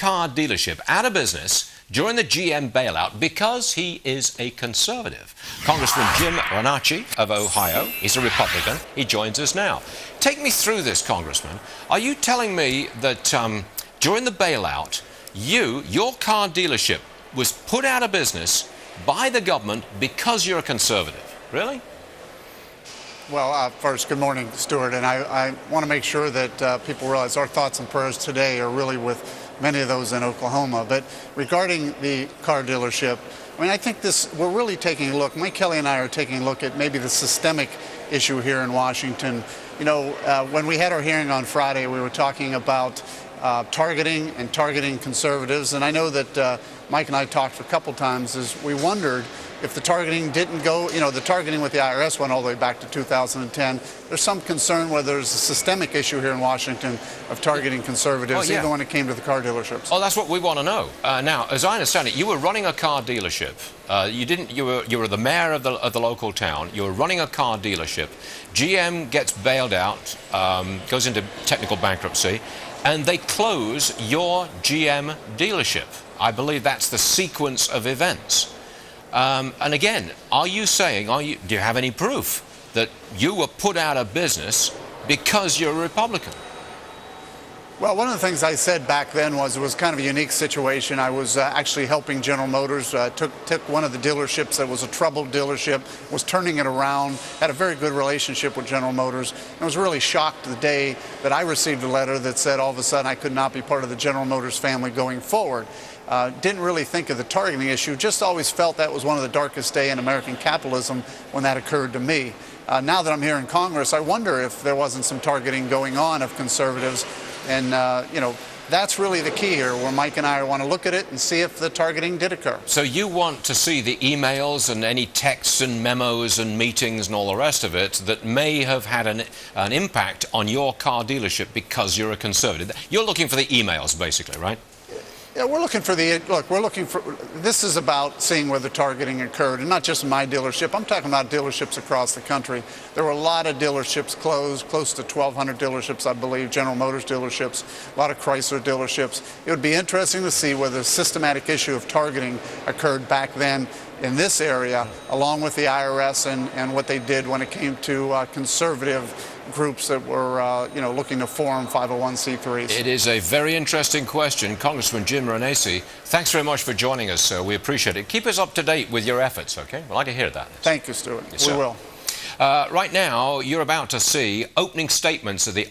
car dealership out of business during the GM bailout because he is a conservative. Congressman Jim Renacci of Ohio, he's a Republican, he joins us now. Take me through this, Congressman. Are you telling me that during the bailout, your car dealership was put out of business by the government because you're a conservative? Really? Well, first, good morning, Stuart, and I want to make sure that people realize our thoughts and prayers today are really with many of those in Oklahoma. But regarding the car dealership, I mean, I think we're really taking a look. Mike Kelly and I are taking a look at maybe the systemic issue here in Washington. You know, when we had our hearing on Friday, we were talking about targeting conservatives, and I know that Mike and I talked a couple times as we wondered if the targeting didn't go, you know, the targeting with the IRS went all the way back to 2010. There's some concern whether there's a systemic issue here in Washington of targeting conservatives, even when it came to the car dealerships. Oh, that's what we want to know. Now, as I understand it, you were running a car dealership. You were the mayor of the local town. You were running a car dealership. GM gets bailed out, goes into technical bankruptcy, and they close your GM dealership. I believe that's the sequence of events. And again, are you saying, do you have any proof that you were put out of business because you're a Republican? Well, one of the things I said back then was it was kind of a unique situation. I was actually helping General Motors, took one of the dealerships that was a troubled dealership, was turning it around, had a very good relationship with General Motors, and was really shocked the day that I received a letter that said all of a sudden I could not be part of the General Motors family going forward. Didn't really think of the targeting issue, just always felt that was one of the darkest days in American capitalism when that occurred to me. Now that I'm here in Congress, I wonder if there wasn't some targeting going on of conservatives. And, you know, that's really the key here, where Mike and I want to look at it and see if the targeting did occur. So you want to see the emails and any texts and memos and meetings and all the rest of it that may have had an impact on your car dealership because you're a conservative. You're looking for the emails, basically, right? Yeah, we're looking for this is about seeing where the targeting occurred, and not just my dealership. I'm talking about dealerships across the country. There were a lot of dealerships closed, close to 1,200 dealerships, I believe, General Motors dealerships, a lot of Chrysler dealerships. It would be interesting to see whether the systematic issue of targeting occurred back then in this area, along with the IRS and what they did when it came to conservative groups that were, you know, looking to form 501c3s. It is a very interesting question. Congressman Jim Renacci, thanks very much for joining us, sir. We appreciate it. Keep us up to date with your efforts, okay? We'd like to hear that. Thank you, Stuart. Yes, we will. Right now, you're about to see opening statements of the